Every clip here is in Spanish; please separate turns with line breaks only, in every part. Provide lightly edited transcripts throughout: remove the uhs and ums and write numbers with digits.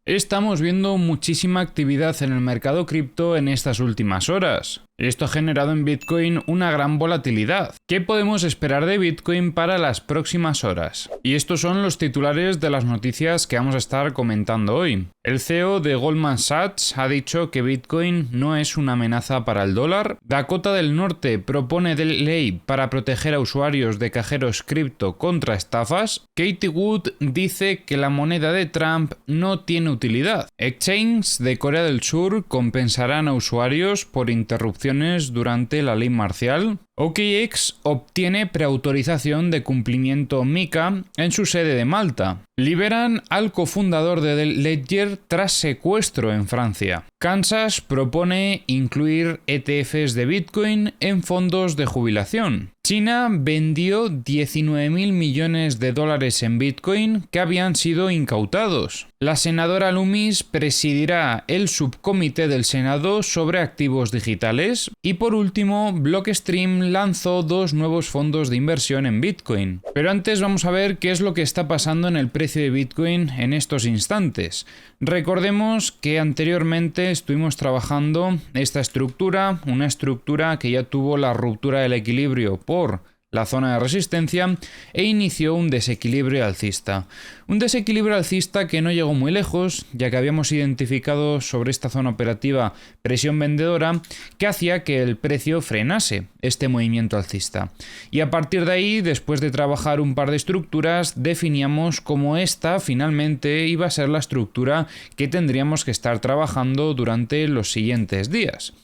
Estamos viendo muchísima actividad en el mercado cripto en estas últimas horas. Esto ha generado en Bitcoin una gran volatilidad. ¿Qué podemos esperar de Bitcoin para las próximas horas? Y estos son los titulares de las noticias que vamos a estar comentando hoy. El CEO de Goldman Sachs ha dicho que Bitcoin no es una amenaza para el dólar. Dakota del Norte propone ley para proteger a usuarios de cajeros cripto contra estafas. Katie Wood dice que la moneda de Trump no tiene utilidad. Exchanges de Corea del Sur compensarán a usuarios por interrupciones durante la ley marcial. OKX obtiene preautorización de cumplimiento MiCA en su sede de Malta. Liberan al cofundador de Ledger tras secuestro en Francia. Kansas propone incluir ETFs de Bitcoin en fondos de jubilación. China vendió 19.000 millones de dólares en Bitcoin que habían sido incautados. La senadora Loomis presidirá el subcomité del Senado sobre activos digitales. Y por último, Blockstream lanzó 2 nuevos fondos de inversión en Bitcoin. Pero antes vamos a ver qué es lo que está pasando en el precio de Bitcoin en estos instantes. Recordemos que anteriormente estuvimos trabajando esta estructura, una estructura que ya tuvo la ruptura del equilibrio por la zona de resistencia e inició un desequilibrio alcista. Un desequilibrio alcista que no llegó muy lejos, ya que habíamos identificado sobre esta zona operativa presión vendedora que hacía que el precio frenase este movimiento alcista. Y a partir de ahí, después de trabajar un par de estructuras, definíamos cómo esta finalmente iba a ser la estructura que tendríamos que estar trabajando durante los siguientes días.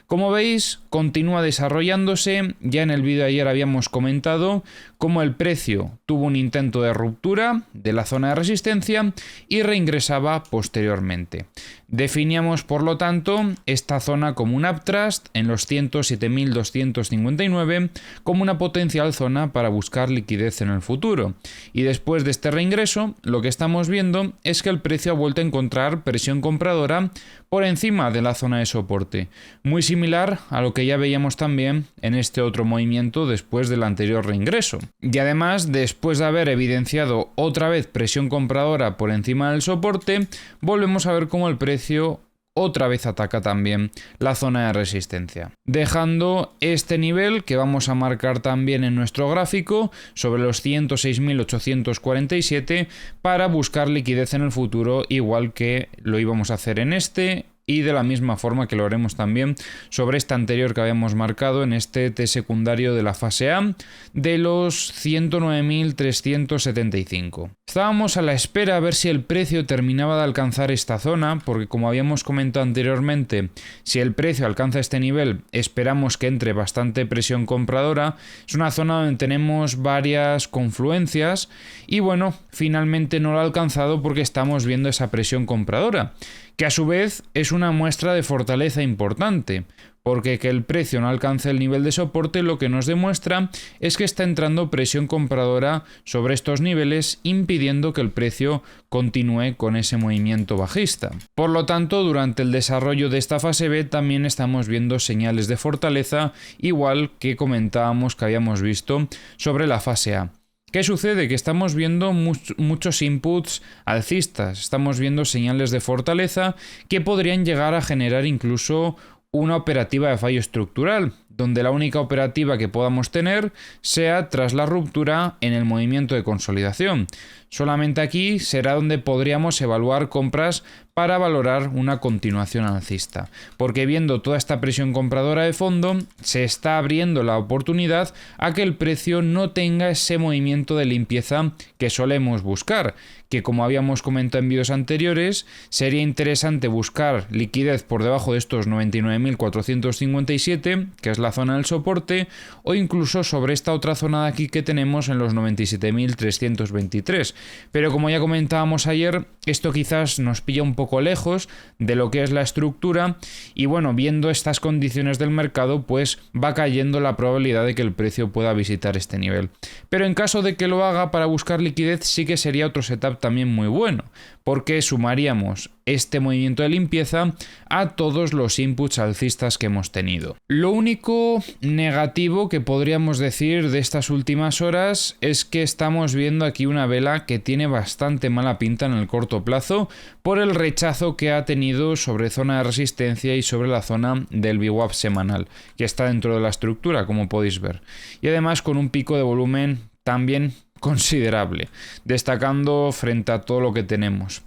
Como veis, continúa desarrollándose. Ya en el vídeo de ayer habíamos comentado cómo el precio tuvo un intento de ruptura de la zona de resistencia y reingresaba posteriormente. Definíamos, por lo tanto, esta zona como un uptrust en los 107.259 como una potencial zona para buscar liquidez en el futuro. Y después de este reingreso, lo que estamos viendo es que el precio ha vuelto a encontrar presión compradora por encima de la zona de soporte, muy similar a lo que ya veíamos también en este otro movimiento después del anterior reingreso. Y además, después de haber evidenciado otra vez presión compradora por encima del soporte, volvemos a ver cómo el precio otra vez ataca también la zona de resistencia, dejando este nivel que vamos a marcar también en nuestro gráfico sobre los 106.847 para buscar liquidez en el futuro, igual que lo íbamos a hacer en este y de la misma forma que lo haremos también sobre este anterior que habíamos marcado en este T secundario de la fase A de los 109.375. Estábamos a la espera a ver si el precio terminaba de alcanzar esta zona, porque como habíamos comentado anteriormente, si el precio alcanza este nivel, esperamos que entre bastante presión compradora. Es una zona donde tenemos varias confluencias y bueno, finalmente no lo ha alcanzado porque estamos viendo esa presión compradora, que a su vez es una muestra de fortaleza importante, porque que el precio no alcance el nivel de soporte lo que nos demuestra es que está entrando presión compradora sobre estos niveles, impidiendo que el precio continúe con ese movimiento bajista. Por lo tanto, durante el desarrollo de esta fase B también estamos viendo señales de fortaleza, igual que comentábamos que habíamos visto sobre la fase A. ¿Qué sucede? Que estamos viendo muchos inputs alcistas, estamos viendo señales de fortaleza que podrían llegar a generar incluso una operativa de fallo estructural, donde la única operativa que podamos tener sea tras la ruptura en el movimiento de consolidación. Solamente aquí será donde podríamos evaluar compras para valorar una continuación alcista, porque viendo toda esta presión compradora de fondo, se está abriendo la oportunidad a que el precio no tenga ese movimiento de limpieza que solemos buscar, que como habíamos comentado en vídeos anteriores, sería interesante buscar liquidez por debajo de estos 99.457, que es la zona del soporte, o incluso sobre esta otra zona de aquí que tenemos en los 97.323. Pero como ya comentábamos ayer, esto quizás nos pilla un poco lejos de lo que es la estructura y bueno, viendo estas condiciones del mercado, pues va cayendo la probabilidad de que el precio pueda visitar este nivel. Pero en caso de que lo haga para buscar liquidez, sí que sería otro setup también muy bueno, porque sumaríamos este movimiento de limpieza a todos los inputs alcistas que hemos tenido. Lo único único negativo que podríamos decir de estas últimas horas es que estamos viendo aquí una vela que tiene bastante mala pinta en el corto plazo por el rechazo que ha tenido sobre zona de resistencia y sobre la zona del VWAP semanal, que está dentro de la estructura, como podéis ver. Y además con un pico de volumen también considerable, destacando frente a todo lo que tenemos.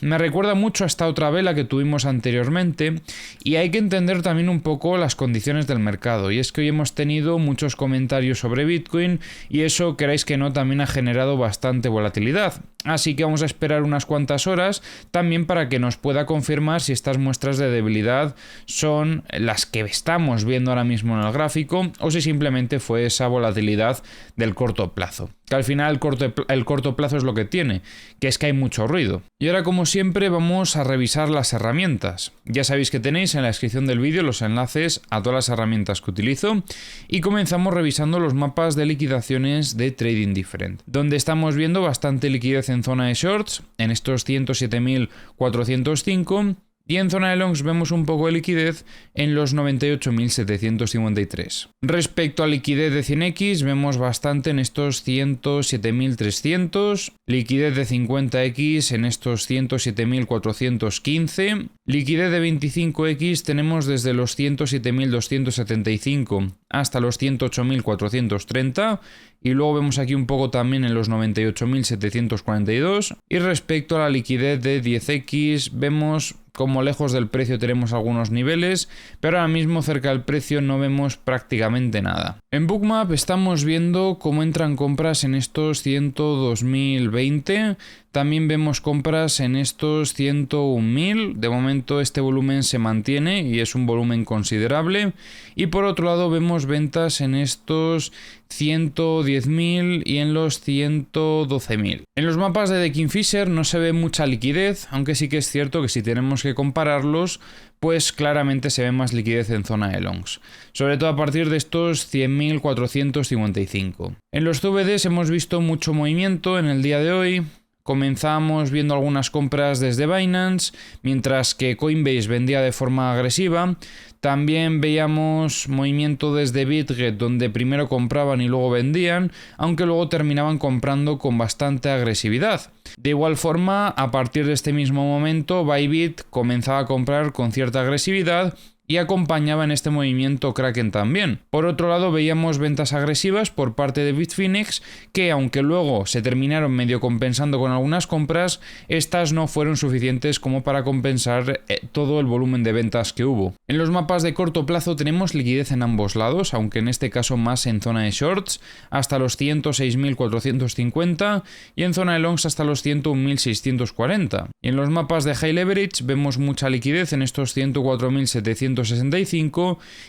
Me recuerda mucho a esta otra vela que tuvimos anteriormente y hay que entender también un poco las condiciones del mercado, y es que hoy hemos tenido muchos comentarios sobre Bitcoin y eso, queráis que no, también ha generado bastante volatilidad. Así que vamos a esperar unas cuantas horas también para que nos pueda confirmar si estas muestras de debilidad son las que estamos viendo ahora mismo en el gráfico o si simplemente fue esa volatilidad del corto plazo. Que al final el corto plazo es lo que tiene, que es que hay mucho ruido. Y ahora, como siempre, vamos a revisar las herramientas. Ya sabéis que tenéis en la descripción del vídeo los enlaces a todas las herramientas que utilizo y comenzamos revisando los mapas de liquidaciones de Trading Different, donde estamos viendo bastante liquidez en zona de shorts, en estos 107.405, y en zona de longs vemos un poco de liquidez en los 98.753. Respecto a liquidez de 100x, vemos bastante en estos 107.300, liquidez de 50x en estos 107.415, liquidez de 25x tenemos desde los 107.275 hasta los 108.430, y luego vemos aquí un poco también en los 98.742. Y respecto a la liquidez de 10x, vemos como lejos del precio tenemos algunos niveles, pero ahora mismo cerca del precio no vemos prácticamente nada. En Bookmap estamos viendo cómo entran compras en estos 102.020, también vemos compras en estos 101.000, de momento este volumen se mantiene y es un volumen considerable, y por otro lado vemos ventas en estos 110.000 y en los 112.000. En los mapas de The Kingfisher no se ve mucha liquidez, aunque sí que es cierto que si tenemos que compararlos, pues claramente se ve más liquidez en zona de longs, sobre todo a partir de estos 100.455. En los CVDs hemos visto mucho movimiento en el día de hoy. Comenzamos viendo algunas compras desde Binance, mientras que Coinbase vendía de forma agresiva. También veíamos movimiento desde Bitget, donde primero compraban y luego vendían, aunque luego terminaban comprando con bastante agresividad. De igual forma, a partir de este mismo momento, Bybit comenzaba a comprar con cierta agresividad y acompañaba en este movimiento Kraken también. Por otro lado, veíamos ventas agresivas por parte de Bitfinex, que aunque luego se terminaron medio compensando con algunas compras, estas no fueron suficientes como para compensar todo el volumen de ventas que hubo. En los mapas de corto plazo tenemos liquidez en ambos lados, aunque en este caso más en zona de shorts, hasta los 106.450, y en zona de longs hasta los 101.640. Y en los mapas de high leverage vemos mucha liquidez en estos 104.765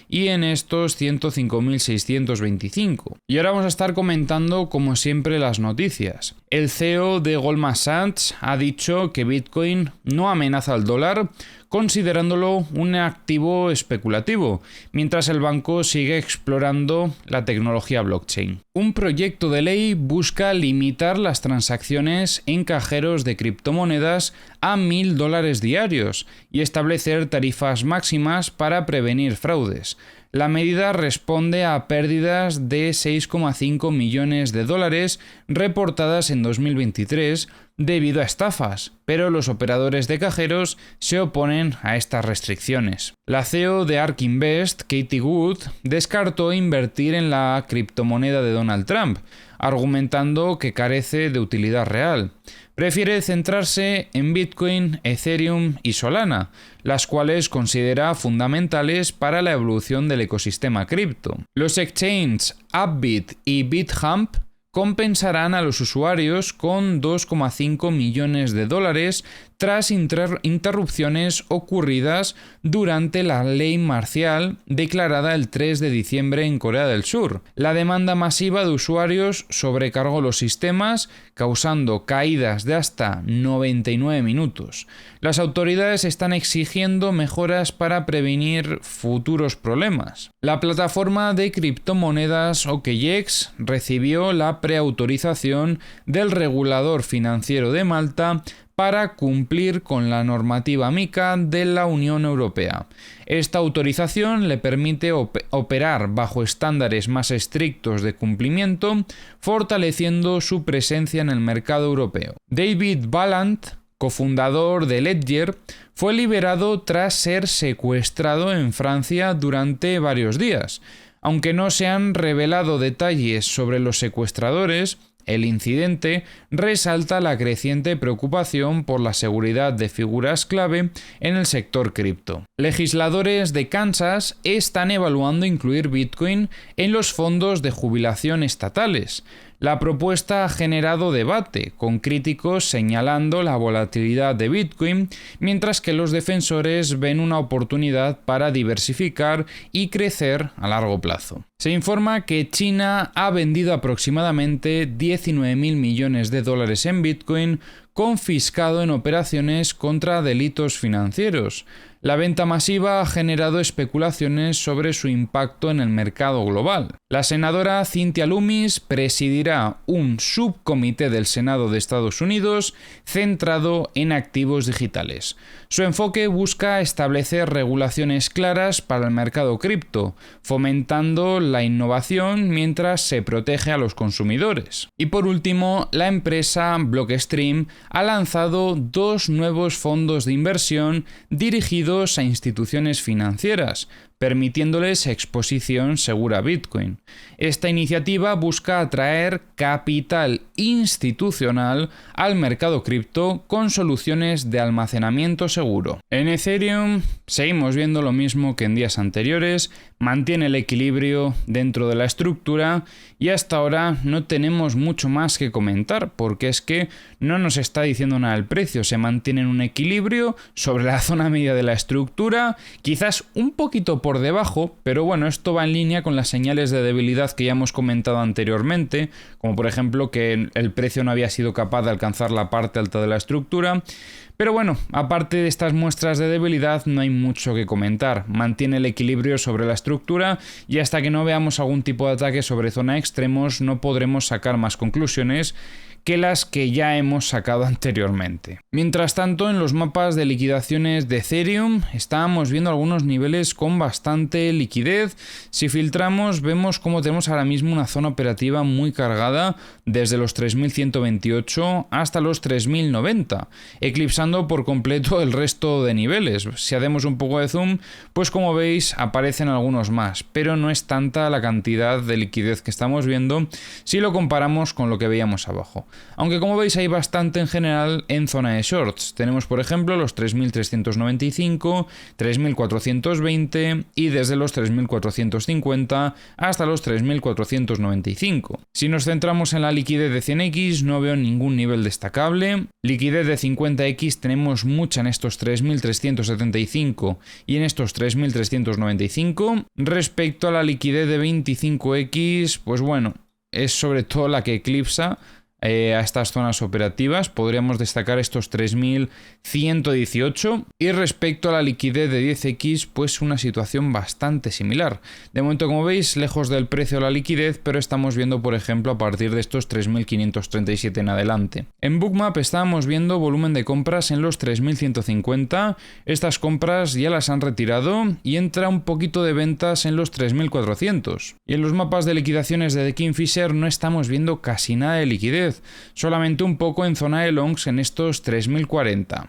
y en estos 105.625. Y ahora vamos a estar comentando como siempre las noticias. El CEO de Goldman Sachs ha dicho que Bitcoin no amenaza al dólar, considerándolo un activo especulativo, mientras el banco sigue explorando la tecnología blockchain. Un proyecto de ley busca limitar las transacciones en cajeros de criptomonedas a $1.000 diarios y establecer tarifas máximas para prevenir fraudes. La medida responde a pérdidas de $6,5 millones reportadas en 2023 debido a estafas, pero los operadores de cajeros se oponen a estas restricciones. La CEO de ARK Invest, Katie Wood, descartó invertir en la criptomoneda de Donald Trump, argumentando que carece de utilidad real. Prefiere centrarse en Bitcoin, Ethereum y Solana, las cuales considera fundamentales para la evolución del ecosistema cripto. Los exchanges Upbit y BitHump compensarán a los usuarios con $2,5 millones tras interrupciones ocurridas durante la ley marcial declarada el 3 de diciembre en Corea del Sur. La demanda masiva de usuarios sobrecargó los sistemas, causando caídas de hasta 99 minutos. Las autoridades están exigiendo mejoras para prevenir futuros problemas. La plataforma de criptomonedas OKX recibió la preautorización del regulador financiero de Malta para cumplir con la normativa MiCA de la Unión Europea. Esta autorización le permite operar bajo estándares más estrictos de cumplimiento, fortaleciendo su presencia en el mercado europeo. David Vallant, cofundador de Ledger, fue liberado tras ser secuestrado en Francia durante varios días. Aunque no se han revelado detalles sobre los secuestradores, el incidente resalta la creciente preocupación por la seguridad de figuras clave en el sector cripto. Legisladores de Kansas están evaluando incluir Bitcoin en los fondos de jubilación estatales. La propuesta ha generado debate, con críticos señalando la volatilidad de Bitcoin, mientras que los defensores ven una oportunidad para diversificar y crecer a largo plazo. Se informa que China ha vendido aproximadamente 19.000 millones de dólares en Bitcoin, confiscado en operaciones contra delitos financieros. La venta masiva ha generado especulaciones sobre su impacto en el mercado global. La senadora Cynthia Lummis presidirá un subcomité del Senado de Estados Unidos centrado en activos digitales. Su enfoque busca establecer regulaciones claras para el mercado cripto, fomentando la innovación mientras se protege a los consumidores. Y por último, la empresa Blockstream ha lanzado 2 nuevos fondos de inversión dirigidos a instituciones financieras, permitiéndoles exposición segura a Bitcoin. Esta iniciativa busca atraer capital institucional al mercado cripto con soluciones de almacenamiento seguro. En Ethereum seguimos viendo lo mismo que en días anteriores, mantiene el equilibrio dentro de la estructura y hasta ahora no tenemos mucho más que comentar porque es que no nos está diciendo nada el precio, se mantiene en un equilibrio sobre la zona media de la estructura, quizás un poquito por debajo, pero bueno, esto va en línea con las señales de debilidad que ya hemos comentado anteriormente, como por ejemplo que el precio no había sido capaz de alcanzar la parte alta de la estructura. Pero bueno, aparte de estas muestras de debilidad no hay mucho que comentar, mantiene el equilibrio sobre la estructura y hasta que no veamos algún tipo de ataque sobre zona de extremos no podremos sacar más conclusiones que las que ya hemos sacado anteriormente. Mientras tanto, en los mapas de liquidaciones de Ethereum estábamos viendo algunos niveles con bastante liquidez. Si filtramos vemos cómo tenemos ahora mismo una zona operativa muy cargada desde los 3.128 hasta los 3.090, eclipsando por completo el resto de niveles. Si hacemos un poco de zoom, pues como veis aparecen algunos más, pero no es tanta la cantidad de liquidez que estamos viendo si lo comparamos con lo que veíamos abajo. Aunque como veis hay bastante en general en zona de shorts. Tenemos por ejemplo los 3.395, 3.420 y desde los 3.450 hasta los 3.495. Si nos centramos en la liquidez de 100x no veo ningún nivel destacable. Liquidez de 50x tenemos mucha en estos 3.375 y en estos 3.395. Respecto a la liquidez de 25x, pues bueno, es sobre todo la que eclipsa a estas zonas operativas. Podríamos destacar estos 3.118 y respecto a la liquidez de 10x pues una situación bastante similar. De momento como veis lejos del precio de la liquidez, pero estamos viendo por ejemplo a partir de estos 3.537 en adelante. En Bookmap estábamos viendo volumen de compras en los 3.150, estas compras ya las han retirado y entra un poquito de ventas en los 3.400. Y en los mapas de liquidaciones de The Kingfisher no estamos viendo casi nada de liquidez, solamente un poco en zona de longs en estos 3.040.